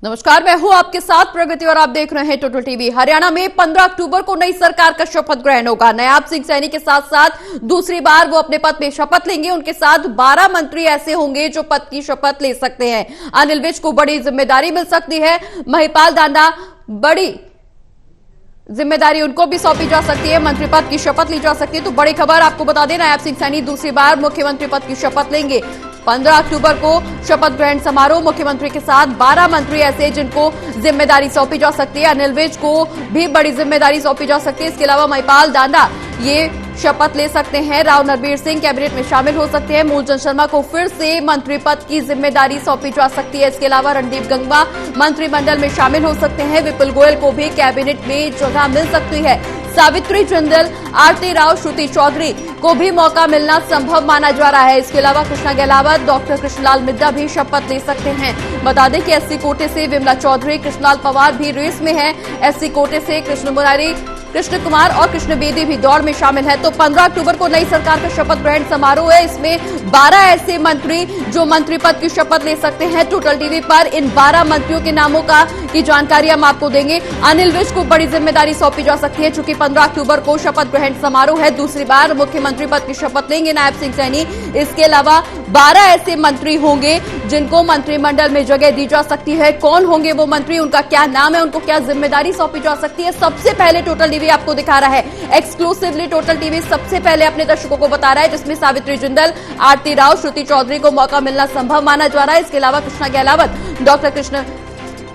नमस्कार, मैं हूं आपके साथ प्रगति और आप देख रहे हैं टोटल टीवी। हरियाणा में 15 अक्टूबर को नई सरकार का शपथ ग्रहण होगा। नायब सिंह सैनी के साथ साथ दूसरी बार वो अपने पद में शपथ लेंगे। उनके साथ 12 मंत्री ऐसे होंगे जो पद की शपथ ले सकते हैं। अनिल विज को बड़ी जिम्मेदारी मिल सकती है। महिपाल दांडा, बड़ी जिम्मेदारी उनको भी सौंपी जा सकती है। मंत्री पद की शपथ ली जा सकती है। तो बड़ी खबर आपको बता दें, नायब सिंह सैनी दूसरी बार मुख्यमंत्री पद की शपथ लेंगे। 15 अक्टूबर को शपथ ग्रहण समारोह। मुख्यमंत्री के साथ 12 मंत्री ऐसे जिनको जिम्मेदारी सौंपी जा सकती है। अनिल विज को भी बड़ी जिम्मेदारी सौंपी जा सकती है। इसके अलावा महिपाल दांडा ये शपथ ले सकते हैं। राव नरबीर सिंह कैबिनेट में शामिल हो सकते हैं। मूलचंद शर्मा को फिर से मंत्री पद की जिम्मेदारी सौंपी जा सकती है। इसके अलावा रणदीप गंगवा मंत्रिमंडल में शामिल हो सकते हैं। विपुल गोयल को भी कैबिनेट में जगह मिल सकती है। सावित्री जिंदल, आरती राव, श्रुति चौधरी को भी मौका मिलना संभव माना जा रहा है। इसके अलावा कृष्णा गहलावत, डॉक्टर कृष्णलाल मिड्ढा भी शपथ ले सकते हैं। बता दें कि एससी कोटे से विमला चौधरी, कृष्णलाल पवार भी रेस में है। एससी कोटे से कृष्ण मुरारी, कृष्ण कुमार और कृष्ण बेदी भी दौड़ में शामिल है। तो 15 अक्टूबर को नई सरकार का शपथ ग्रहण समारोह है। इसमें 12 ऐसे मंत्री जो मंत्री पद की शपथ ले सकते हैं। टोटल टीवी पर इन 12 मंत्रियों के नामों की जानकारी हम आपको देंगे। अनिल विज को बड़ी जिम्मेदारी सौंपी जा सकती है। चूंकि 15 अक्टूबर को शपथ ग्रहण समारोह है, दूसरी बार मुख्यमंत्री पद की शपथ लेंगे नायब सिंह सैनी। इसके अलावा 12 ऐसे मंत्री होंगे जिनको मंत्रिमंडल में जगह दी जा सकती है। कौन होंगे वो मंत्री, उनका क्या नाम है, उनको क्या जिम्मेदारी सौंपी जा सकती है, सबसे पहले टोटल टीवी आपको दिखा रहा है। एक्सक्लूसिवली टोटल टीवी सबसे पहले अपने दर्शकों को बता रहा है, जिसमें सावित्री जिंदल, आरती राव, श्रुति चौधरी को मौका मिलना संभव माना जा रहा है। इसके अलावा कृष्णा गहलावत, डॉक्टर कृष्ण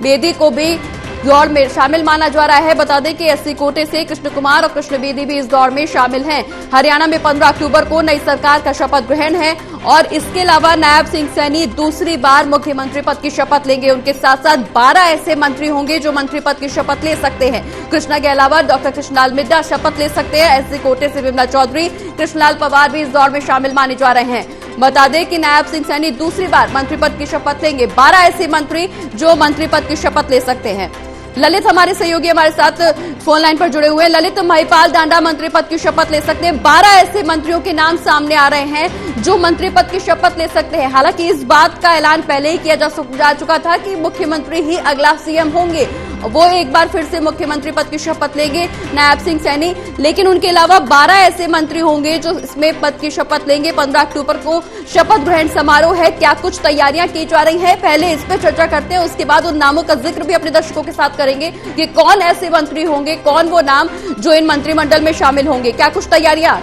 बेदी को भी दौड़ में शामिल माना जा रहा है। बता दें कि एससी कोटे से कृष्ण कुमार और कृष्ण बेदी भी इस दौड़ में शामिल हैं। हरियाणा में 15 अक्टूबर को नई सरकार का शपथ ग्रहण है और इसके अलावा नायब सिंह सैनी दूसरी बार मुख्यमंत्री पद की शपथ लेंगे। उनके साथ साथ 12 ऐसे मंत्री होंगे जो मंत्री पद की शपथ ले सकते हैं। कृष्णा गहलावत, डॉक्टर कृष्णलाल मिड्ढा शपथ ले सकते हैं। एससी कोटे से विमला चौधरी, कृष्णलाल पवार भी इस दौड़ में शामिल माने जा रहे हैं। बता दें कि नायब सिंह सैनी दूसरी बार मंत्री पद की शपथ लेंगे। 12 ऐसे मंत्री जो मंत्री पद की शपथ ले सकते हैं। ललित हमारे सहयोगी हमारे साथ फोन लाइन पर जुड़े हुए हैं। ललित, महिपाल दांडा मंत्री पद की शपथ ले सकते हैं। 12 ऐसे मंत्रियों के नाम सामने आ रहे हैं जो मंत्री पद की शपथ ले सकते हैं। हालांकि इस बात का ऐलान पहले ही किया जा चुका था कि मुख्यमंत्री ही अगला सीएम होंगे। वो एक बार फिर से मुख्यमंत्री पद की शपथ लेंगे नायब सिंह सैनी, लेकिन उनके अलावा 12 ऐसे मंत्री होंगे जो इसमें पद की शपथ लेंगे। 15 अक्टूबर को शपथ ग्रहण समारोह है। क्या कुछ तैयारियां की जा रही हैं, पहले इस पर चर्चा करते हैं, उसके बाद उन नामों का जिक्र भी अपने दर्शकों के साथ करेंगे कि कौन ऐसे मंत्री होंगे, कौन वो नाम जो इन मंत्रिमंडल में शामिल होंगे। क्या कुछ तैयारियां?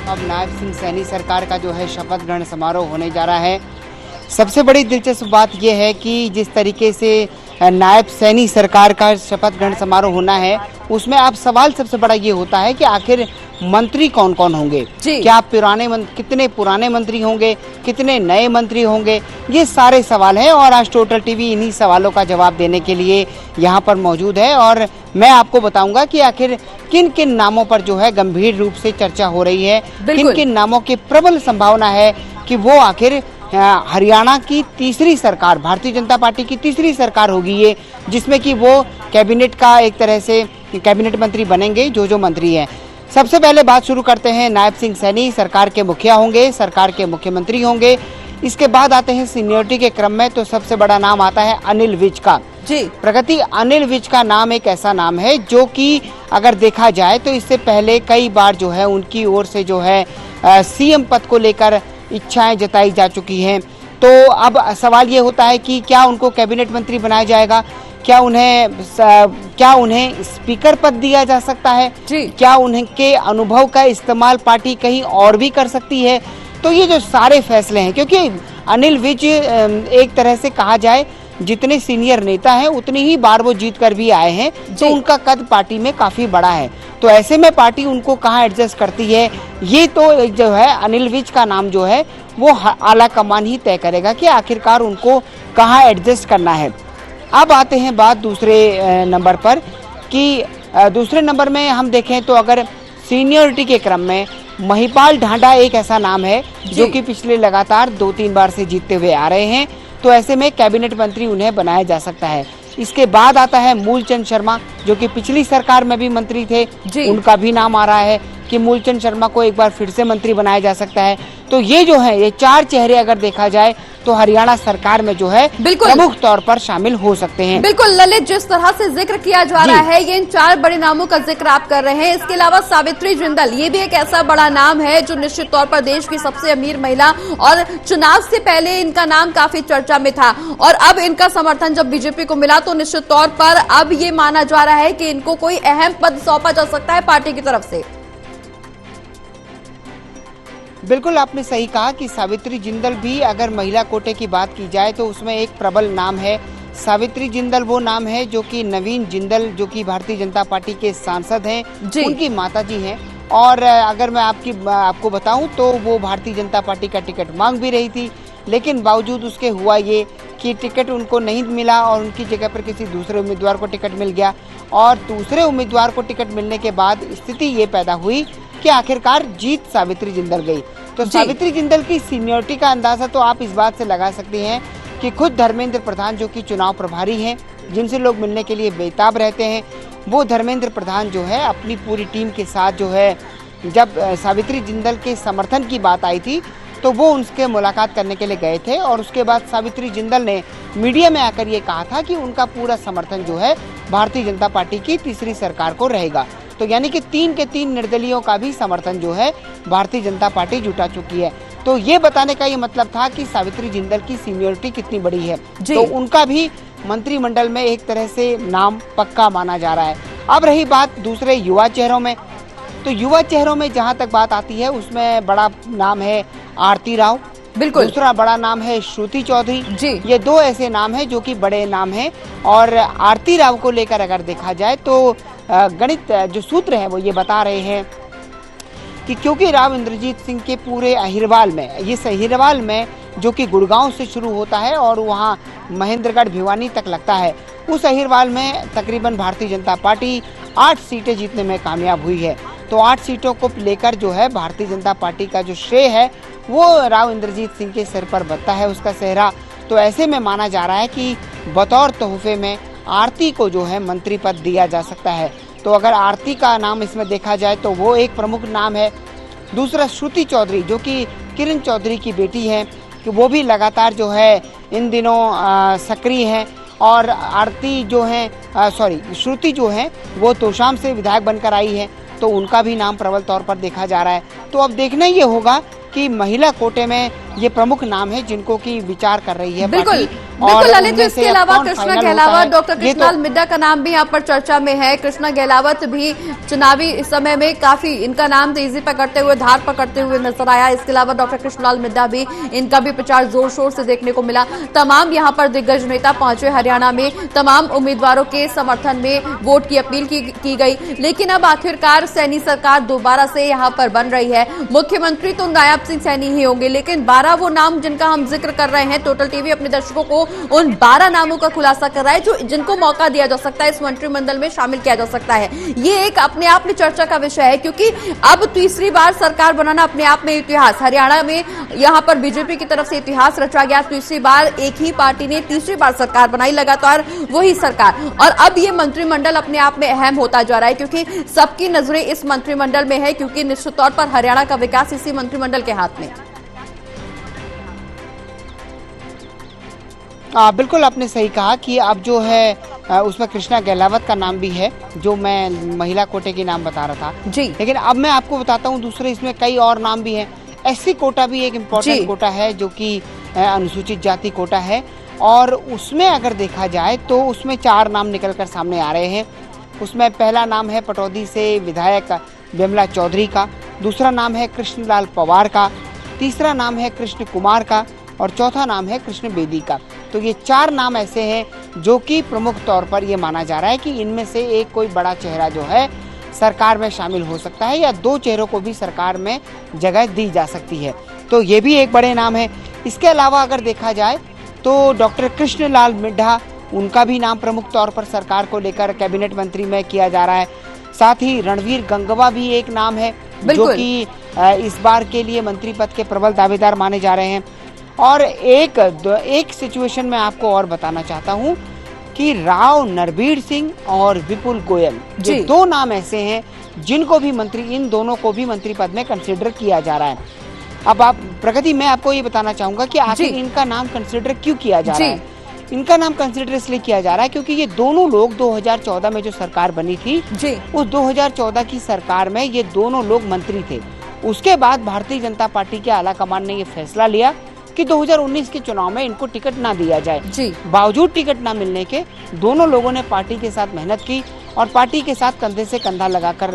अब नायब सिंह सैनी सरकार का जो है शपथ ग्रहण समारोह होने जा रहा है। सबसे बड़ी दिलचस्प बात यह है कि जिस तरीके से नायब सैनी सरकार का शपथ ग्रहण समारोह होना है, उसमें अब सवाल सबसे बड़ा ये होता है कि आखिर मंत्री कौन कौन होंगे। क्या कितने पुराने मंत्री होंगे, कितने नए मंत्री होंगे, ये सारे सवाल हैं। और आज टोटल टीवी इन्हीं सवालों का जवाब देने के लिए यहाँ पर मौजूद है और मैं आपको बताऊंगा कि आखिर किन किन नामों पर जो है गंभीर रूप से चर्चा हो रही है, किन किन नामों की प्रबल संभावना है कि वो आखिर हरियाणा की तीसरी सरकार, भारतीय जनता पार्टी की तीसरी सरकार होगी ये, जिसमें कि वो कैबिनेट का एक तरह से कैबिनेट मंत्री बनेंगे जो मंत्री हैं। सबसे पहले बात शुरू करते हैं, नायब सिंह सैनी सरकार के मुखिया होंगे, सरकार के मुख्यमंत्री होंगे। इसके बाद आते हैं सीनियरिटी के क्रम में, तो सबसे बड़ा नाम आता है अनिल विज का। जी प्रगति, अनिल विज का नाम एक ऐसा नाम है जो कि अगर देखा जाए तो इससे पहले कई बार जो है उनकी ओर से जो है सीएम पद को लेकर इच्छाएं जताई जा चुकी हैं। तो अब सवाल ये होता है कि क्या उनको कैबिनेट मंत्री बनाया जाएगा, क्या उन्हें स्पीकर पद दिया जा सकता है, क्या उनके अनुभव का इस्तेमाल पार्टी कहीं और भी कर सकती है। तो ये जो सारे फैसले हैं, क्योंकि अनिल विज एक तरह से कहा जाए जितने सीनियर नेता हैं उतनी ही बार वो जीत कर भी आए हैं, तो उनका कद पार्टी में काफी बड़ा है। तो ऐसे में पार्टी उनको कहाँ एडजस्ट करती है, ये तो जो है अनिल विज का नाम जो है वो आला कमान ही तय करेगा कि आखिरकार उनको कहाँ एडजस्ट करना है। अब आते हैं बात दूसरे नंबर पर कि दूसरे नंबर में हम देखें तो अगर सीनियरिटी के क्रम में महिपाल दांडा एक ऐसा नाम है जो कि पिछले लगातार 2-3 बार से जीतते हुए आ रहे हैं, तो ऐसे में कैबिनेट मंत्री उन्हें बनाया जा सकता है। इसके बाद आता है मूलचंद शर्मा जो कि पिछली सरकार में भी मंत्री थे, उनका भी नाम आ रहा है कि कि मूलचंद शर्मा को एक बार फिर से मंत्री बनाया जा सकता है। तो ये जो है, ये 4 चेहरे अगर देखा जाए तो हरियाणा सरकार में जो है प्रमुख तौर पर शामिल हो सकते हैं। बिल्कुल ललित, जिस तरह से जिक्र किया जा रहा है, ये इन 4 बड़े नामों का जिक्र आप कर रहे हैं। इसके अलावा सावित्री जिंदल, ये भी एक ऐसा बड़ा नाम है जो निश्चित तौर पर देश की सबसे अमीर महिला, और चुनाव से पहले इनका नाम काफी चर्चा में था, और अब इनका समर्थन जब बीजेपी को मिला तो निश्चित तौर पर अब ये माना जा रहा है कि इनको कोई अहम पद सौंपा जा सकता है पार्टी की तरफ से। बिल्कुल आपने सही कहा कि सावित्री जिंदल भी, अगर महिला कोटे की बात की जाए तो उसमें एक प्रबल नाम है। सावित्री जिंदल वो नाम है जो कि नवीन जिंदल, जो कि भारतीय जनता पार्टी के सांसद हैं, उनकी माताजी हैं। और अगर मैं आपको बताऊं तो वो भारतीय जनता पार्टी का टिकट मांग भी रही थी, लेकिन बावजूद उसके हुआ ये कि टिकट उनको नहीं मिला और उनकी जगह पर किसी दूसरे उम्मीदवार को टिकट मिल गया। और दूसरे उम्मीदवार को टिकट मिलने के बाद स्थिति ये पैदा हुई कि आखिरकार जीत सावित्री जिंदल गई। तो सावित्री जिंदल की सीनियरिटी का अंदाजा तो आप इस बात से लगा सकते हैं कि खुद धर्मेंद्र प्रधान, जो कि चुनाव प्रभारी हैं, जिनसे लोग मिलने के लिए बेताब रहते हैं, वो धर्मेंद्र प्रधान जो है अपनी पूरी टीम के साथ जो है, जब सावित्री जिंदल के समर्थन की बात आई थी तो वो उनसे मुलाकात करने के लिए गए थे। और उसके बाद सावित्री जिंदल ने मीडिया में आकर ये कहा था कि उनका पूरा समर्थन जो है भारतीय जनता पार्टी की तीसरी सरकार को रहेगा। तो यानी कि 3 के 3 निर्दलीयों का भी समर्थन जो है भारतीय जनता पार्टी जुटा चुकी है। तो ये बताने का ये मतलब था कि सावित्री जिंदल की सीनियरिटी कितनी बड़ी है। तो उनका भी मंत्रिमंडल में एक तरह से नाम पक्का माना जा रहा है। अब रही बात दूसरे युवा चेहरों में, तो युवा चेहरों में जहां तक बात आती है उसमें बड़ा नाम है आरती राव, बिल्कुल, दूसरा बड़ा नाम है श्रुति चौधरी। ये 2 ऐसे नाम हैं जो कि बड़े नाम हैं। और आरती राव को लेकर अगर देखा जाए तो गणित जो सूत्र हैं वो ये बता रहे हैं कि क्योंकि राव इंद्रजीत सिंह के पूरे अहिरवाल में, इस अहिरवाल में जो कि गुड़गांव से शुरू होता है और वहाँ महेंद्रगढ़ भिवानी तक लगता है, उस अहिरवाल में तकरीबन भारतीय जनता पार्टी 8 सीटें जीतने में कामयाब हुई है। तो 8 सीटों को लेकर जो है भारतीय जनता पार्टी का जो श्रेय है वो राव इंद्रजीत सिंह के सिर पर बत्ता है उसका सेहरा। तो ऐसे में माना जा रहा है कि बतौर तोहफे में आरती को जो है मंत्री पद दिया जा सकता है। तो अगर आरती का नाम इसमें देखा जाए तो वो एक प्रमुख नाम है। दूसरा श्रुति चौधरी, जो कि किरण चौधरी की बेटी है, कि वो भी लगातार जो है इन दिनों सक्रिय है। और आरती जो है श्रुति जो है वो तोशाम से विधायक बनकर आई है, तो उनका भी नाम प्रबल तौर पर देखा जा रहा है। तो अब देखना ये होगा कि महिला कोटे में ये प्रमुख नाम है जिनको की विचार कर रही है बिल्कुल ललित। इसके अलावा कृष्णा गहलावत, डॉक्टर कृष्णलाल मिड्डा का नाम भी यहाँ पर चर्चा में है। कृष्णा गहलावत भी चुनावी समय में काफी इनका नाम तेजी पकड़ते हुए, धार पकड़ते हुए नजर आया। इसके अलावा डॉक्टर कृष्णलाल मिड्डा भी, इनका भी प्रचार जोर शोर से देखने को मिला। तमाम यहाँ पर दिग्गज नेता पहुंचे हरियाणा में, तमाम उम्मीदवारों के समर्थन में वोट की अपील की गई। लेकिन अब आखिरकार सैनी सरकार दोबारा से यहाँ पर बन रही है। मुख्यमंत्री तो नायब सिंह सैनी ही होंगे, लेकिन 12 वो नाम जिनका हम जिक्र कर रहे हैं, टोटल टीवी अपने दर्शकों को उन 12 नामों का खुलासा कर रहा है जो जिनको मौका दिया जा सकता है, इस मंत्रिमंडल में शामिल किया जा सकता है। ये एक अपने आप में चर्चा का विषय है, क्योंकि अब तीसरी बार सरकार बनाना अपने आप में इतिहास, हरियाणा में यहाँ पर बीजेपी की तरफ से इतिहास रचा गया। तीसरी बार एक ही पार्टी ने तीसरी बार सरकार बनाई, लगातार वही सरकार। और अब ये मंत्रिमंडल अपने आप में अहम होता जा रहा है, क्योंकि सबकी नजरें इस मंत्रिमंडल में है, क्योंकि निश्चित तौर पर हरियाणा का विकास इसी मंत्रिमंडल के हाथ में। बिल्कुल आपने सही कहा कि अब जो है उसमें कृष्णा गहलावत का नाम भी है, जो मैं महिला कोटे के नाम बता रहा था जी। लेकिन अब मैं आपको बताता हूँ दूसरे इसमें कई और नाम भी हैं। एससी कोटा भी एक इम्पोर्टेंट कोटा है, जो कि अनुसूचित जाति कोटा है, और उसमें अगर देखा जाए तो उसमें 4 नाम निकलकर सामने आ रहे हैं। उसमें पहला नाम है पटौदी से विधायक विमला चौधरी का, दूसरा नाम है कृष्णलाल पवार का, तीसरा नाम है कृष्ण कुमार का, और चौथा नाम है कृष्ण बेदी का। तो ये 4 नाम ऐसे हैं जो कि प्रमुख तौर पर ये माना जा रहा है कि इनमें से एक कोई बड़ा चेहरा जो है सरकार में शामिल हो सकता है, या 2 चेहरों को भी सरकार में जगह दी जा सकती है। तो ये भी एक बड़े नाम है। इसके अलावा अगर देखा जाए तो डॉक्टर कृष्णलाल मिड्डा, उनका भी नाम प्रमुख तौर पर सरकार को लेकर कैबिनेट मंत्री में किया जा रहा है। साथ ही रणवीर गंगवा भी एक नाम है जो कि इस बार के लिए मंत्री पद के प्रबल दावेदार माने जा रहे हैं। और एक सिचुएशन में आपको और बताना चाहता हूं कि राव नरबीर सिंह और विपुल गोयल, ये दो नाम ऐसे हैं जिनको भी इन दोनों को भी मंत्री पद में कंसिडर किया जा रहा है। अब आप प्रगति, मैं आपको ये बताना चाहूंगा कि आखिर इनका नाम कंसिडर क्यों किया जा रहा है। इनका नाम कंसिडर इसलिए किया जा रहा है क्योंकि ये दोनों लोग 2014 में जो सरकार बनी थी उस 2014 की सरकार में ये दोनों लोग मंत्री थे। उसके बाद भारतीय जनता पार्टी के आला कमान ने ये फैसला लिया कि 2019 के चुनाव में इनको टिकट ना दिया जाए। बावजूद टिकट ना मिलने के दोनों लोगों ने पार्टी के साथ मेहनत की और पार्टी के साथ कंधे से कंधा लगाकर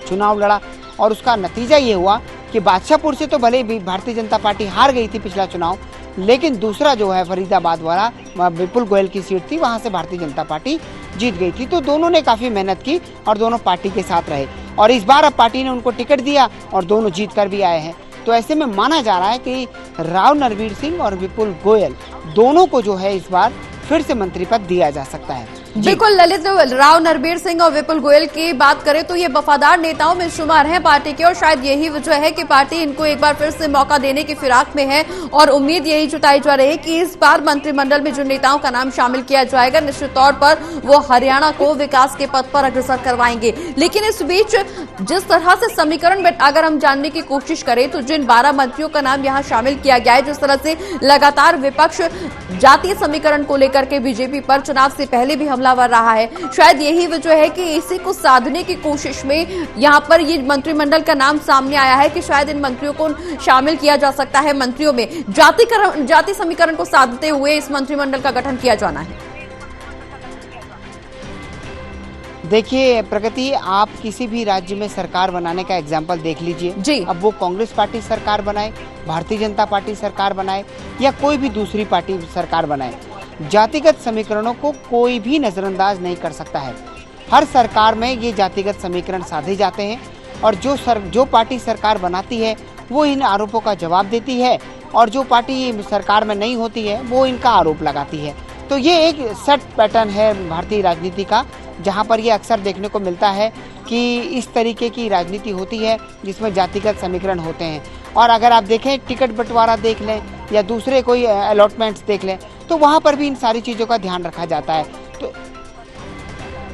चुनाव लड़ा और उसका नतीजा ये हुआ कि बादशाहपुर से तो भले भी भारतीय जनता पार्टी हार गई थी पिछला चुनाव, लेकिन दूसरा जो है फरीदाबाद वाला विपुल गोयल की सीट थी, वहां से भारतीय जनता पार्टी जीत गई थी। तो दोनों ने काफी मेहनत की और दोनों पार्टी के साथ रहे और इस बार अब पार्टी ने उनको टिकट दिया और दोनों जीत कर भी आए हैं। तो ऐसे में माना जा रहा है कि राव नरबीर सिंह और विपुल गोयल दोनों को जो है इस बार फिर से मंत्री पद दिया जा सकता है। बिल्कुल ललित, राव नरबीर सिंह और विपुल गोयल की बात करें तो ये वफादार नेताओं में शुमार हैं पार्टी के और शायद यही वजह है कि पार्टी इनको एक बार फिर से मौका देने की फिराक में है और उम्मीद यही जताई जा रही है कि इस बार मंत्रिमंडल में जिन नेताओं का नाम शामिल किया जाएगा निश्चित तौर पर वो हरियाणा को विकास के पथ पर अग्रसर करवाएंगे। लेकिन इस बीच जिस तरह से समीकरण में अगर हम जानने की कोशिश करें तो जिन 12 मंत्रियों का नाम यहाँ शामिल किया गया है, जिस तरह से लगातार विपक्ष जातीय समीकरण को लेकर के बीजेपी पर चुनाव से पहले भी हमलावर रहा है, शायद यही वजह है कि इसी को साधने की कोशिश में यहाँ पर ये मंत्रिमंडल का नाम सामने आया है कि शायद इन मंत्रियों को शामिल किया जा सकता है। मंत्रियों में जाति समीकरण को साधते हुए इस मंत्रिमंडल का गठन किया जाना है। देखिए प्रगति, आप किसी भी राज्य में सरकार बनाने का एग्जाम्पल देख लीजिए। अब वो कांग्रेस पार्टी सरकार बनाए, भारतीय जनता पार्टी सरकार बनाए या कोई भी दूसरी पार्टी सरकार बनाए, जातिगत समीकरणों को कोई भी नजरअंदाज नहीं कर सकता है। हर सरकार में ये जातिगत समीकरण साधे जाते हैं और जो पार्टी सरकार बनाती है वो इन आरोपों का जवाब देती है और जो पार्टी सरकार में नहीं होती है वो इनका आरोप लगाती है। तो ये एक सेट पैटर्न है भारतीय राजनीति का, जहाँ पर ये अक्सर देखने को मिलता है कि इस तरीके की राजनीति होती है जिसमें जातिगत समीकरण होते हैं। और अगर आप देखें टिकट बंटवारा देख लें या दूसरे कोई अलॉटमेंट्स देख लें तो वहाँ पर भी इन सारी चीज़ों का ध्यान रखा जाता है।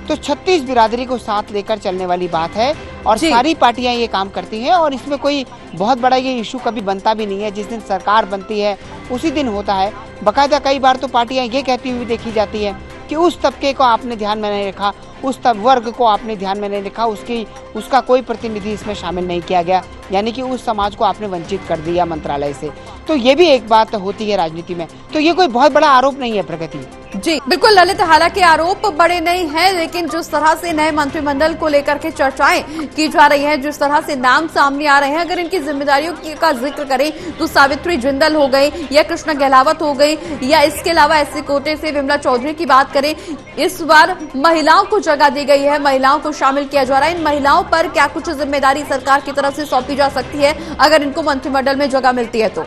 तो 36 बिरादरी को साथ लेकर चलने वाली बात है और सारी पार्टियां ये काम करती हैं और इसमें कोई बहुत बड़ा ये इशू कभी बनता भी नहीं है। जिस दिन सरकार बनती है उसी दिन होता है। बाकायदा कई बार तो पार्टियां ये कहती हुई देखी जाती है कि उस तबके को आपने ध्यान में नहीं रखा, उस वर्ग को आपने ध्यान में नहीं रखा, उसका कोई प्रतिनिधि इसमें शामिल नहीं किया गया, यानी कि उस समाज को आपने वंचित कर दिया मंत्रालय से। तो ये भी एक बात होती है राजनीति में। तो ये कोई बहुत बड़ा आरोप नहीं है प्रगति। जी बिल्कुल ललित, हालांकि आरोप बड़े नहीं हैं, लेकिन जिस तरह से नए मंत्रिमंडल को लेकर के चर्चाएं की जा रही हैं, जिस तरह से नाम सामने आ रहे हैं, अगर इनकी जिम्मेदारियों का जिक्र करें तो सावित्री जिंदल हो गई या कृष्णा गहलावत हो गई या इसके अलावा एससी कोटे से विमला चौधरी की बात करें, इस बार महिलाओं को जगह दी गई है, महिलाओं को शामिल किया जा रहा है। इन महिलाओं पर क्या कुछ जिम्मेदारी सरकार की तरफ से सौंपी जा सकती है अगर इनको मंत्रिमंडल में जगह मिलती है तो?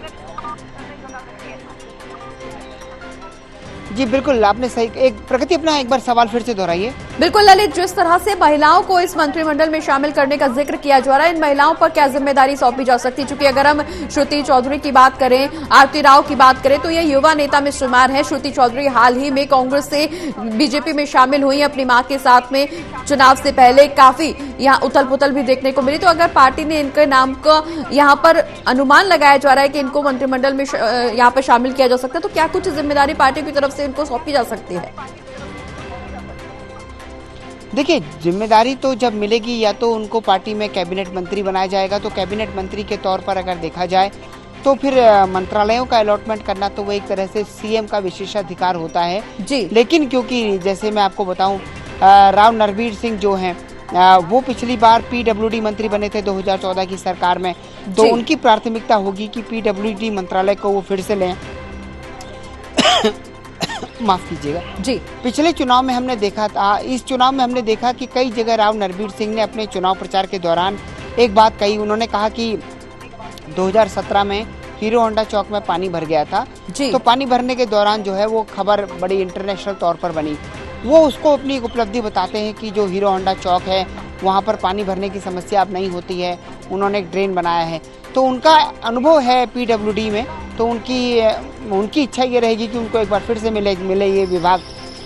जी बिल्कुल, आपने सही। एक प्रगति अपना एक बार सवाल फिर से दोहराइए। बिल्कुल ललित, जिस तरह से महिलाओं को इस मंत्रिमंडल में शामिल करने का जिक्र किया जा रहा है, इन महिलाओं पर क्या जिम्मेदारी सौंपी जा सकती है? क्योंकि अगर हम श्रुति चौधरी की बात करें, आरती राव की बात करें तो ये युवा नेता में शुमार है। श्रुति चौधरी हाल ही में कांग्रेस से बीजेपी में शामिल हुई अपनी मां के साथ में। चुनाव से पहले काफी यहाँ उथल पुथल भी देखने को मिली। तो अगर पार्टी ने इनके नाम का यहाँ पर अनुमान लगाया जा रहा है कि इनको मंत्रिमंडल में यहाँ पर शामिल किया जा सकता है, तो क्या कुछ जिम्मेदारी पार्टी की तरफ से इनको सौंपी जा सकती है? देखिए, जिम्मेदारी तो जब मिलेगी या तो उनको पार्टी में कैबिनेट मंत्री बनाया जाएगा, तो कैबिनेट मंत्री के तौर पर अगर देखा जाए तो फिर मंत्रालयों का अलॉटमेंट करना तो वो एक तरह से सीएम का विशेषाधिकार होता है जी। लेकिन क्योंकि जैसे मैं आपको बताऊं, राव नरबीर सिंह जो हैं वो पिछली बार पीडब्ल्यूडी मंत्री बने थे 2014 की सरकार में, तो उनकी प्राथमिकता होगी कि पीडब्ल्यूडी मंत्रालय को वो फिर से लें। माफ कीजिएगा जी। पिछले चुनाव में हमने देखा था, इस चुनाव में हमने देखा कि कई जगह राव नरबीर सिंह ने अपने चुनाव प्रचार के दौरान एक बात कही। उन्होंने कहा कि 2017 में हीरो होंडा चौक में पानी भर गया था जी। तो पानी भरने के दौरान जो है वो खबर बड़ी इंटरनेशनल तौर पर बनी। वो उसको अपनी एक उपलब्धि बताते हैं कि जो हीरो होंडा चौक है वहाँ पर पानी भरने की समस्या अब नहीं होती है, उन्होंने एक ड्रेन बनाया है। तो उनका अनुभव है पीडब्ल्यूडी में, तो उनकी इच्छा ये रहेगी कि उनको एक बार फिर से मिले ये विभाग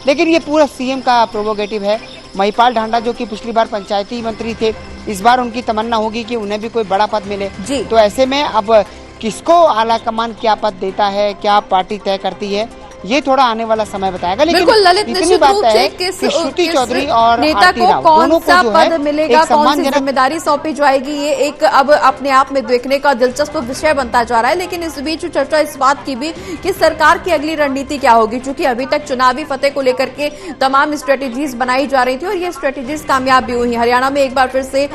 लेकिन ये पूरा सीएम का प्रोवोगेटिव है। महिपाल ढांडा जो कि पिछली बार पंचायती मंत्री थे, इस बार उनकी तमन्ना होगी कि उन्हें भी कोई बड़ा पद मिले। तो ऐसे में अब किसको आला कमान क्या पद देता है, क्या पार्टी तय करती है, ये थोड़ा आने वाला समय बताएगा। लेकिन ललित, इतनी बात है कि श्रुति चौधरी और नेता को कौन सा पद मिलेगा, कौन सी जिम्मेदारी सौंपी जाएगी, ये एक अब अपने आप में देखने का दिलचस्प विषय बनता जा रहा है। लेकिन इस बीच चर्चा इस बात की भी कि सरकार की अगली रणनीति क्या होगी, क्योंकि अभी तक चुनावी फतेह को लेकर के तमाम स्ट्रेटेजीज बनाई जा रही थी और ये स्ट्रेटेजीज कामयाब भी हुई। हरियाणा में एक बार फिर से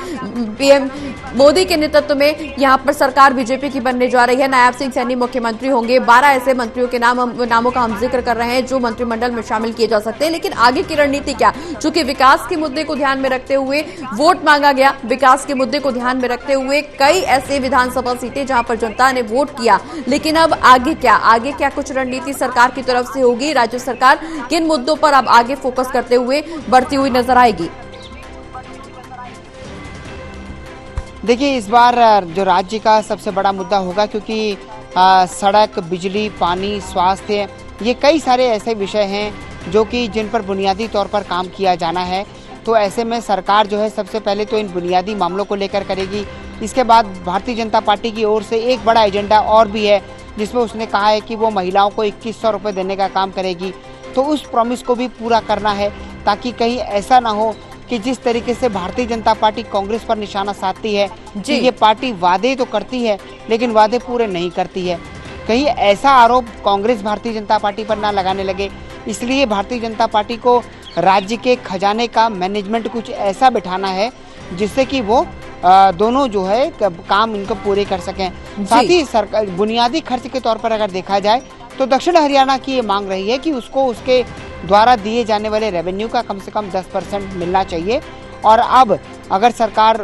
पीएम मोदी के नेतृत्व में यहाँ पर सरकार बीजेपी की बनने जा रही है। नायब सिंह सैनी मुख्यमंत्री होंगे। 12 ऐसे मंत्रियों के नामों का हम जिक्र कर रहे हैं जो मंत्रिमंडल में शामिल किए जा सकते हैं। लेकिन आगे की रणनीति क्या, चूंकि विकास के मुद्दे को ध्यान में रखते हुए वोट मांगा गया, विकास के मुद्दे को ध्यान में रखते हुए कई ऐसे विधानसभा सीटें जहां पर जनता ने वोट किया। लेकिन अब आगे क्या कुछ रणनीति सरकार की तरफ से होगी, राज्य सरकार किन मुद्दों पर अब आगे फोकस करते हुए बढ़ती हुई नजर आएगी। देखिए, इस बार जो राज्य का सबसे बड़ा मुद्दा होगा, क्योंकि सड़क, बिजली, पानी, स्वास्थ्य, ये कई सारे ऐसे विषय हैं जो कि जिन पर बुनियादी तौर पर काम किया जाना है। तो ऐसे में सरकार जो है सबसे पहले तो इन बुनियादी मामलों को लेकर करेगी। इसके बाद भारतीय जनता पार्टी की ओर से एक बड़ा एजेंडा और भी है, जिसमें उसने कहा है कि वो महिलाओं को 2100 रुपये देने का काम करेगी। तो उस प्रॉमिस को भी पूरा करना है, ताकि कहीं ऐसा ना हो कि जिस तरीके से भारतीय जनता पार्टी कांग्रेस पर निशाना साधती है कि ये पार्टी वादे तो करती है लेकिन वादे पूरे नहीं करती है, कहीं ऐसा आरोप कांग्रेस भारतीय जनता पार्टी पर ना लगाने लगे। इसलिए भारतीय जनता पार्टी को राज्य के खजाने का मैनेजमेंट कुछ ऐसा बिठाना है जिससे कि वो दोनों जो है काम इनको पूरे कर सकें। साथ ही सरकार बुनियादी खर्च के तौर पर अगर देखा जाए तो दक्षिण हरियाणा की ये मांग रही है कि उसको उसके द्वारा दिए जाने वाले रेवेन्यू का कम से कम 10% मिलना चाहिए। और अब अगर सरकार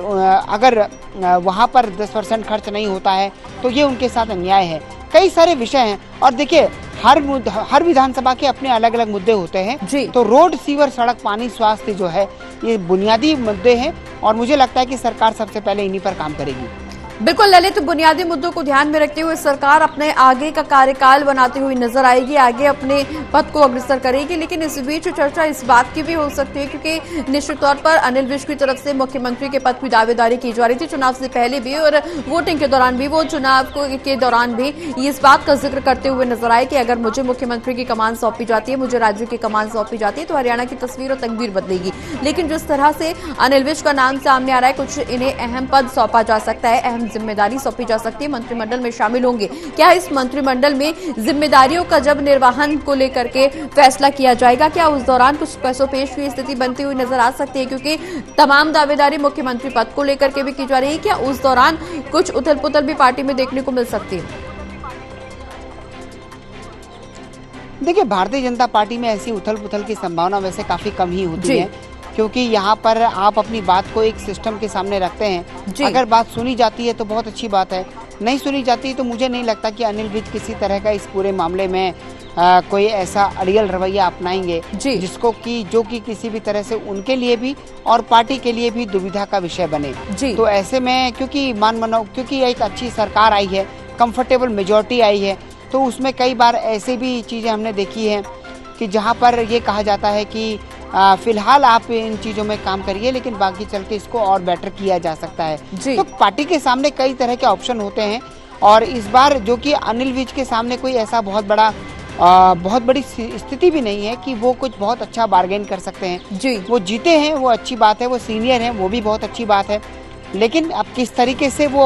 वहाँ पर 10% खर्च नहीं होता है तो ये उनके साथ अन्याय है। कई सारे विषय हैं और देखिए हर विधानसभा के अपने अलग अलग मुद्दे होते हैं। तो रोड, सीवर, सड़क, पानी, स्वास्थ्य जो है ये बुनियादी मुद्दे हैं और मुझे लगता है कि सरकार सबसे पहले इन्हीं पर काम करेगी। बिल्कुल ललित, बुनियादी मुद्दों को ध्यान में रखते हुए सरकार अपने आगे का कार्यकाल बनाती हुई नजर आएगी, आगे अपने पद को अग्रसर करेगी। लेकिन इस बीच चर्चा इस बात की भी हो सकती है, क्योंकि निश्चित तौर पर अनिल विज की तरफ से मुख्यमंत्री के पद की दावेदारी की जा रही थी चुनाव से पहले भी और वोटिंग के दौरान भी। वो चुनाव के दौरान भी इस बात का जिक्र करते हुए नजर आए कि अगर मुझे मुख्यमंत्री की कमान सौंपी जाती है, मुझे राज्य की कमान सौंपी जाती है, तो हरियाणा की तस्वीर और तकदीर बदलेगी। लेकिन जिस तरह से अनिल विज का नाम सामने आ रहा है, कुछ इन्हें अहम पद सौंपा जा सकता है, अहम जिम्मेदारी सौंपी जा सकती है, मंत्रिमंडल में शामिल होंगे। क्या इस मंत्रिमंडल में जिम्मेदारियों का जब निर्वहन को लेकर के फैसला किया जाएगा, क्या उस दौरान कुछ पैसोपेश की स्थिति बनती हुई नजर आ सकती है, क्योंकि तमाम दावेदारी मुख्यमंत्री पद को लेकर के भी की जा रही है। क्या उस दौरान कुछ उथल पुथल भी पार्टी में देखने को मिल सकती है? देखिए, भारतीय जनता पार्टी में ऐसी उथल पुथल की संभावना वैसे काफी कम ही होती है, क्योंकि यहाँ पर आप अपनी बात को एक सिस्टम के सामने रखते हैं। अगर बात सुनी जाती है तो बहुत अच्छी बात है, नहीं सुनी जाती तो मुझे नहीं लगता कि अनिल विज किसी तरह का इस पूरे मामले में कोई ऐसा अड़ियल रवैया अपनाएंगे जो कि किसी भी तरह से उनके लिए भी और पार्टी के लिए भी दुविधा का विषय बने। तो ऐसे में क्योंकि एक अच्छी सरकार आई है, कंफर्टेबल मेजोरिटी आई है, तो उसमें कई बार ऐसे भी चीजें हमने देखी है कि जहाँ पर ये कहा जाता है कि फिलहाल आप इन चीजों में काम करिए, लेकिन बाकी चल के इसको और बेटर किया जा सकता है। तो पार्टी के सामने कई तरह के ऑप्शन होते हैं और इस बार जो कि अनिल विज के सामने कोई ऐसा बहुत बड़ी स्थिति भी नहीं है कि वो कुछ बहुत अच्छा बार्गेन कर सकते हैं। वो जीते हैं, वो अच्छी बात है, वो सीनियर हैं, वो भी बहुत अच्छी बात है, लेकिन अब किस तरीके से वो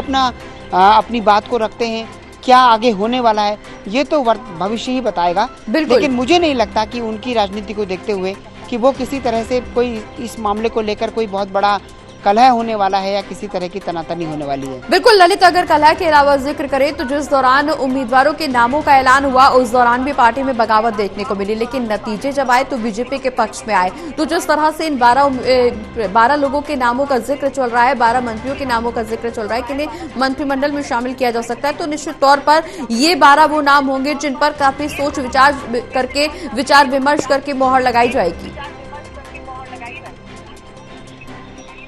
अपनी बात को रखते हैं, क्या आगे होने वाला है, ये तो भविष्य ही बताएगा। लेकिन मुझे नहीं लगता कि उनकी राजनीति को देखते हुए कि वो किसी तरह से कोई इस मामले को लेकर कोई बहुत बड़ा कलह होने वाला है या किसी तरह की तनातनी होने वाली है। बिल्कुल ललित, अगर कलह के अलावा जिक्र करें तो जिस दौरान उम्मीदवारों के नामों का ऐलान हुआ उस दौरान भी पार्टी में बगावत देखने को मिली, लेकिन नतीजे जब आए तो बीजेपी के पक्ष में आए। तो जिस तरह से इन 12 लोगों के नामों का जिक्र चल रहा है, 12 मंत्रियों के नामों का जिक्र चल रहा है कि इन्हें मंत्रिमंडल में शामिल किया जा सकता है, तो निश्चित तौर पर ये 12 वो नाम होंगे जिन पर काफी सोच विचार विमर्श करके मोहर लगाई जाएगी।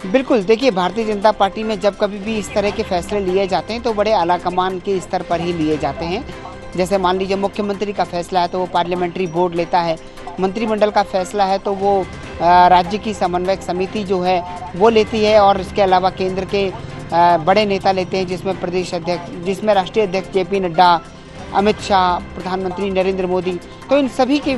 बिल्कुल, देखिए, भारतीय जनता पार्टी में जब कभी भी इस तरह के फैसले लिए जाते हैं तो बड़े आला कमान के स्तर पर ही लिए जाते हैं। जैसे मान लीजिए मुख्यमंत्री का फैसला है तो वो पार्लियामेंट्री बोर्ड लेता है, मंत्रिमंडल का फैसला है तो वो राज्य की समन्वयक समिति जो है वो लेती है, और इसके अलावा केंद्र के बड़े नेता लेते हैं, जिसमें राष्ट्रीय अध्यक्ष जेपी नड्डा, अमित शाह, प्रधानमंत्री नरेंद्र मोदी, तो इन सभी के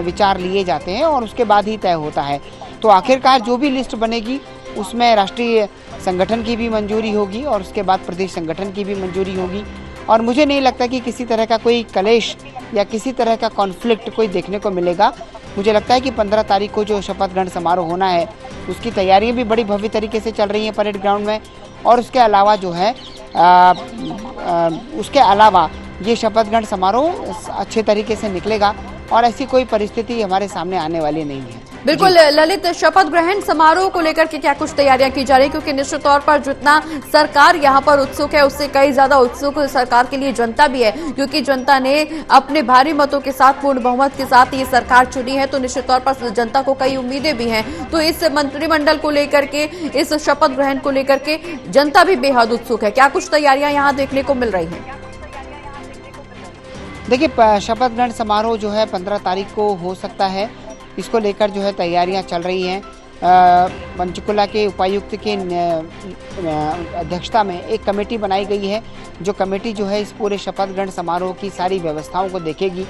विचार लिए जाते हैं और उसके बाद ही तय होता है। तो आखिरकार जो भी लिस्ट बनेगी उसमें राष्ट्रीय संगठन की भी मंजूरी होगी और उसके बाद प्रदेश संगठन की भी मंजूरी होगी, और मुझे नहीं लगता कि किसी तरह का कोई कलेश या किसी तरह का कॉन्फ्लिक्ट कोई देखने को मिलेगा। मुझे लगता है कि 15 तारीख को जो शपथ ग्रहण समारोह होना है उसकी तैयारियां भी बड़ी भव्य तरीके से चल रही हैं परेड ग्राउंड में, और उसके अलावा जो है उसके अलावा ये शपथ ग्रहण समारोह अच्छे तरीके से निकलेगा और ऐसी कोई परिस्थिति हमारे सामने आने वाली नहीं है। बिल्कुल ललित, शपथ ग्रहण समारोह को लेकर के क्या कुछ तैयारियां की जा रही है, क्योंकि निश्चित तौर पर जितना सरकार यहां पर उत्सुक है उससे कई ज्यादा उत्सुक सरकार के लिए जनता भी है, क्योंकि जनता ने अपने भारी मतों के साथ पूर्ण बहुमत के साथ ये सरकार चुनी है, तो निश्चित तौर पर जनता को कई उम्मीदें भी हैं। तो इस मंत्रिमंडल को लेकर के, इस शपथ ग्रहण को लेकर के जनता भी बेहद उत्सुक है। क्या कुछ तैयारियां यहाँ देखने को मिल रही है? देखिए, शपथ ग्रहण समारोह जो है 15 तारीख को हो सकता है, इसको लेकर जो है तैयारियां चल रही हैं। पंचकुला के उपायुक्त के अध्यक्षता में एक कमेटी बनाई गई है, जो कमेटी जो है इस पूरे शपथ ग्रहण समारोह की सारी व्यवस्थाओं को देखेगी,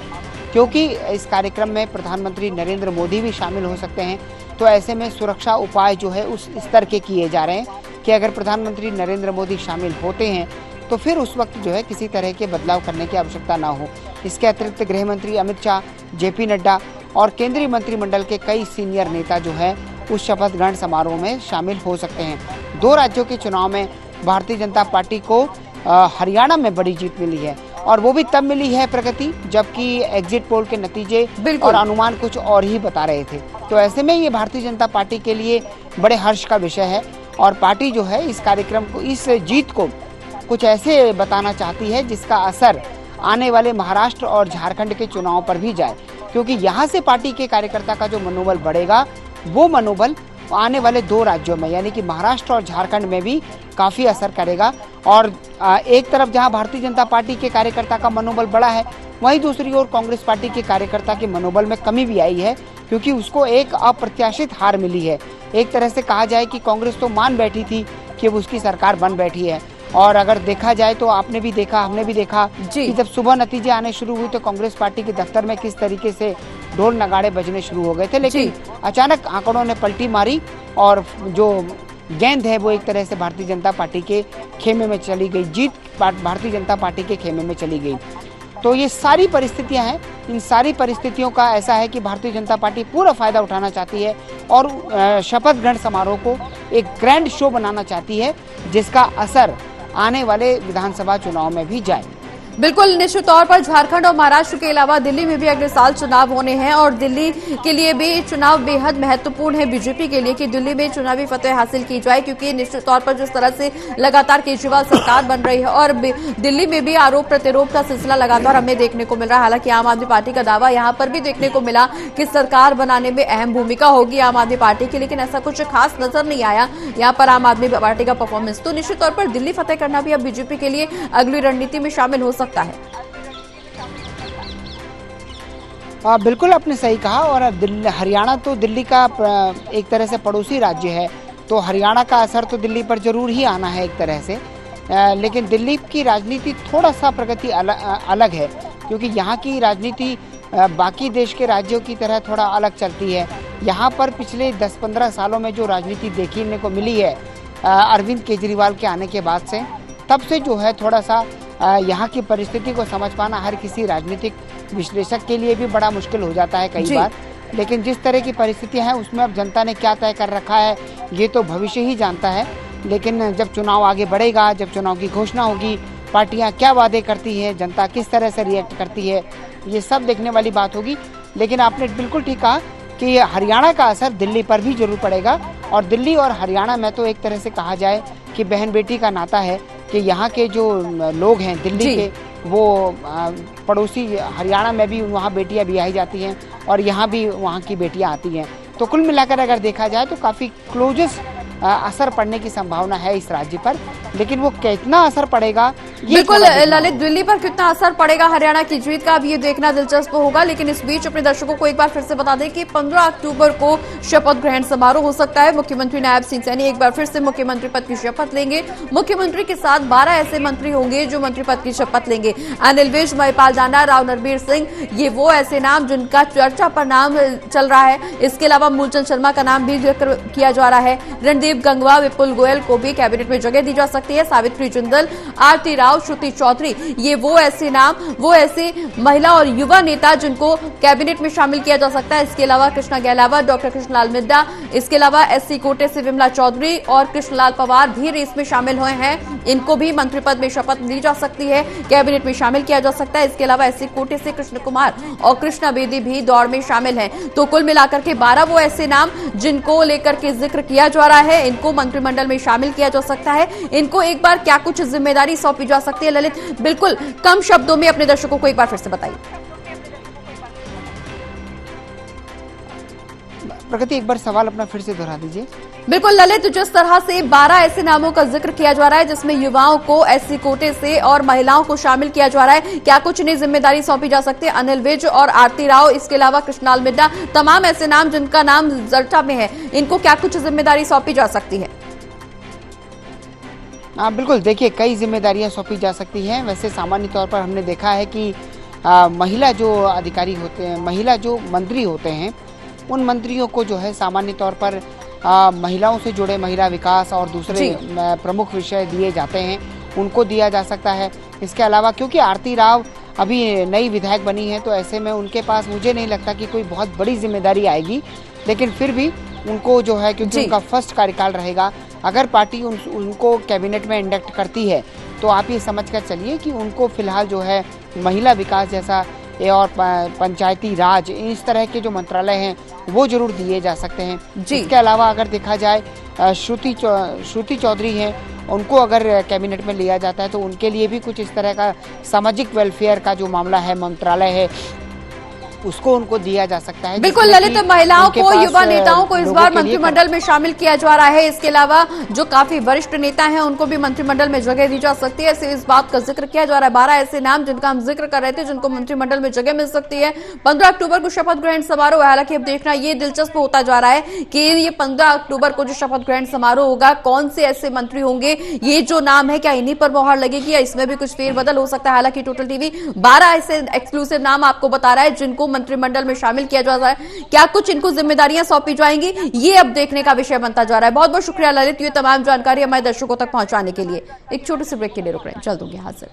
क्योंकि इस कार्यक्रम में प्रधानमंत्री नरेंद्र मोदी भी शामिल हो सकते हैं। तो ऐसे में सुरक्षा उपाय जो है उस स्तर के किए जा रहे हैं कि अगर प्रधानमंत्री नरेंद्र मोदी शामिल होते हैं तो फिर उस वक्त जो है किसी तरह के बदलाव करने की आवश्यकता ना हो। इसके अतिरिक्त गृह मंत्री अमित शाह, जेपी नड्डा और केंद्रीय मंत्रिमंडल के कई सीनियर नेता जो है उस शपथ ग्रहण समारोह में शामिल हो सकते हैं। 2 राज्यों के चुनाव में भारतीय जनता पार्टी को हरियाणा में बड़ी जीत मिली है, और वो भी तब मिली है प्रगति जबकि एग्जिट पोल के नतीजे और अनुमान कुछ और ही बता रहे थे। तो ऐसे में ये भारतीय जनता पार्टी के लिए बड़े हर्ष का विषय है, और पार्टी जो है इस कार्यक्रम को, इस जीत को कुछ ऐसे बताना चाहती है जिसका असर आने वाले महाराष्ट्र और झारखंड के चुनाव पर भी जाए, क्योंकि यहाँ से पार्टी के कार्यकर्ता का जो मनोबल बढ़ेगा वो मनोबल आने वाले 2 राज्यों में यानी कि महाराष्ट्र और झारखंड में भी काफी असर करेगा। और एक तरफ जहाँ भारतीय जनता पार्टी के कार्यकर्ता का मनोबल बढ़ा है, वहीं दूसरी ओर कांग्रेस पार्टी के कार्यकर्ता के मनोबल में कमी भी आई है, क्योंकि उसको एक अप्रत्याशित हार मिली है। एक तरह से कहा जाए कि कांग्रेस तो मान बैठी थी कि उसकी सरकार बन बैठी है, और अगर देखा जाए तो आपने भी देखा, हमने भी देखा कि जब सुबह नतीजे आने शुरू हुए तो कांग्रेस पार्टी के दफ्तर में किस तरीके से ढोल नगाड़े बजने शुरू हो गए थे, लेकिन अचानक आंकड़ों ने पलटी मारी और जो गेंद है वो एक तरह से भारतीय जनता पार्टी के खेमे में चली गई, जीत भारतीय जनता पार्टी के खेमे में चली गई। तो ये सारी परिस्थितियां हैं, इन सारी परिस्थितियों का ऐसा है कि भारतीय जनता पार्टी पूरा फायदा उठाना चाहती है और शपथ ग्रहण समारोह को एक ग्रैंड शो बनाना चाहती है, जिसका असर आने वाले विधानसभा चुनाव में भी जाए। बिल्कुल, निश्चित तौर पर झारखंड और महाराष्ट्र के अलावा दिल्ली में भी अगले साल चुनाव होने हैं, और दिल्ली के लिए भी चुनाव बेहद महत्वपूर्ण है बीजेपी के लिए कि दिल्ली में चुनावी फतह हासिल की जाए, क्योंकि निश्चित तौर पर जिस तरह से लगातार केजरीवाल सरकार बन रही है और दिल्ली में भी आरोप प्रत्यारोप का सिलसिला लगातार हमें देखने को मिल रहा है। हालांकि आम आदमी पार्टी का दावा यहाँ पर भी देखने को मिला कि सरकार बनाने में अहम भूमिका होगी आम आदमी पार्टी की, लेकिन ऐसा कुछ खास नजर नहीं आया यहाँ पर आम आदमी पार्टी का परफॉर्मेंस। तो निश्चित तौर पर दिल्ली फतह करना भी अब बीजेपी के लिए अगली रणनीति में शामिल हो सकता है। बिल्कुल आपने सही कहा, और हरियाणा तो दिल्ली का एक तरह से पड़ोसी राज्य है, तो हरियाणा का असर तो दिल्ली पर जरूर ही आना है एक तरह से। लेकिन दिल्ली की राजनीति थोड़ा सा प्रगति अलग है, क्योंकि यहाँ की राजनीति बाकी देश के राज्यों की तरह थोड़ा अलग चलती है। यहाँ पर पिछले 10-15 सालों में जो राजनीति देखने को मिली है अरविंद केजरीवाल के आने के बाद से, तब से जो है थोड़ा सा यहाँ की परिस्थिति को समझ पाना हर किसी राजनीतिक विश्लेषक के लिए भी बड़ा मुश्किल हो जाता है कई बार। लेकिन जिस तरह की परिस्थितियां हैं उसमें अब जनता ने क्या तय कर रखा है ये तो भविष्य ही जानता है। लेकिन जब चुनाव आगे बढ़ेगा, जब चुनाव की घोषणा होगी, पार्टियां क्या वादे करती हैं, जनता किस तरह से रिएक्ट करती है, ये सब देखने वाली बात होगी। लेकिन आपने बिल्कुल ठीक कहा कि हरियाणा का असर दिल्ली पर भी जरूर पड़ेगा, और दिल्ली और हरियाणा में तो एक तरह से कहा जाए कि बहन बेटी का नाता है कि यहाँ के जो लोग हैं दिल्ली के, वो पड़ोसी हरियाणा में भी वहाँ बेटियाँ ब्याही जाती हैं और यहाँ भी वहाँ की बेटियाँ आती हैं। तो कुल मिलाकर अगर देखा जाए तो काफ़ी क्लोजेस्ट असर पड़ने की संभावना है इस राज्य पर। लेकिन वो कितना असर पड़ेगा ये बिल्कुल थोड़ा देखना ललित, दिल्ली पर कितना असर पड़ेगा हरियाणा की जीत का, अब ये देखना दिलचस्प होगा। लेकिन इस बीच अपने दर्शकों को एक बार फिर से बता दें कि 15 अक्टूबर को शपथ ग्रहण समारोह हो सकता है। मुख्यमंत्री नायब सिंह सैनी एक बार फिर से मुख्यमंत्री पद की शपथ लेंगे। मुख्यमंत्री के साथ 12 ऐसे मंत्री होंगे जो मंत्री पद की शपथ लेंगे। अनिल विज, महिपाल जाना, राव नरबीर सिंह, ये वो ऐसे नाम जिनका चर्चा पर नाम चल रहा है। इसके अलावा मूलचंद शर्मा का नाम भी जिक्र किया जा रहा है। रणदीप गंगवा, विपुल गोयल को भी कैबिनेट में जगह दी जा सकती है। सावित्री जिंदल, आरती राव, श्रुति चौधरी, ये वो ऐसे नाम, वो ऐसे महिला और युवा नेता जिनको कैबिनेट में शामिल किया जा सकता है। इसके अलावा कृष्णा गहलावत, डॉक्टर कृष्णलाल मिड्डा, इसके अलावा एससी कोटे से विमला चौधरी और कृष्णलाल पवार भी रेस में शामिल हुए हैं। इनको भी मंत्री पद में शपथ ली जा सकती है, कैबिनेट में शामिल किया जा सकता है। इसके अलावा एससी कोटे से कृष्ण कुमार और कृष्णा बेदी भी दौड़ में शामिल हैं। तो कुल मिलाकर के 12 वो ऐसे नाम जिनको लेकर के जिक्र किया जा रहा है, इनको मंत्रिमंडल में शामिल किया जा सकता है। इनको एक बार क्या कुछ जिम्मेदारी सौंपी जा सकती है ललित, बिल्कुल कम शब्दों में अपने दर्शकों को एक बार फिर से बताइए। प्रगति, एक बार सवाल अपना फिर से दोहरा दीजिए। बिल्कुल ललित, जिस तरह से 12 ऐसे नामों का जिक्र किया जा रहा है जिसमें युवाओं को एससी कोटे से और महिलाओं को शामिल किया जा रहा है, क्या कुछ इन्हें जिम्मेदारी सौंपी जा सकती है? अनिल विज और आरती राव, इसके अलावा कृष्णलाल मिड्डा, तमाम ऐसे नाम जिनका नाम चर्चा में है, इनको क्या कुछ जिम्मेदारी सौंपी जा सकती है? हाँ बिल्कुल, देखिए कई जिम्मेदारियां सौंपी जा सकती हैं। वैसे सामान्य तौर पर हमने देखा है कि महिला जो अधिकारी होते हैं, महिला जो मंत्री होते हैं, उन मंत्रियों को जो है सामान्य तौर पर महिलाओं से जुड़े महिला विकास और दूसरे प्रमुख विषय दिए जाते हैं, उनको दिया जा सकता है। इसके अलावा क्योंकि आरती राव अभी नई विधायक बनी है, तो ऐसे में उनके पास मुझे नहीं लगता कि कोई बहुत बड़ी जिम्मेदारी आएगी, लेकिन फिर भी उनको जो है, क्योंकि उनका फर्स्ट कार्यकाल रहेगा, अगर पार्टी उनको कैबिनेट में इंडक्ट करती है तो आप ये समझ कर चलिए कि उनको फिलहाल जो है महिला विकास जैसा और पंचायती राज, इस तरह के जो मंत्रालय हैं वो जरूर दिए जा सकते हैं। इसके अलावा अगर देखा जाए श्रुति चौधरी हैं, उनको अगर कैबिनेट में लिया जाता है तो उनके लिए भी कुछ इस तरह का सामाजिक वेलफेयर का जो मामला है, मंत्रालय है, उसको उनको दिया जा सकता है। बिल्कुल ललित, महिलाओं को, युवा नेताओं को इस बार मंत्रिमंडल में शामिल किया जा रहा है। इसके अलावा जो काफी वरिष्ठ नेता हैं उनको भी मंत्रिमंडल में जगह दी जा सकती है। इस बात का जिक्र किया जा रहा है। 12 ऐसे नाम जिनका हम जिक्र कर रहे थे जिनको मंत्रिमंडल में जगह मिल सकती है। 15 अक्टूबर को शपथ ग्रहण समारोह, हालांकि अब देखना ये दिलचस्प होता जा रहा है कि ये 15 अक्टूबर को जो शपथ ग्रहण समारोह होगा, कौन से ऐसे मंत्री होंगे, ये जो नाम है क्या इन्हीं पर मोहर लगेगी या इसमें भी कुछ फेरबदल हो सकता है। हालांकि टोटल टीवी 12 ऐसे एक्सक्लूसिव नाम आपको बता रहा है जिनको मंत्रिमंडल में शामिल किया जा रहा है। क्या कुछ इनको जिम्मेदारियां सौंपी जाएंगी, ये अब देखने का विषय बनता जा रहा है। बहुत बहुत शुक्रिया ललित, ये तमाम जानकारी हमारे दर्शकों तक पहुंचाने के लिए। एक छोटे से ब्रेक के लिए रुक रहे हैं, जल्द होंगे हाजिर।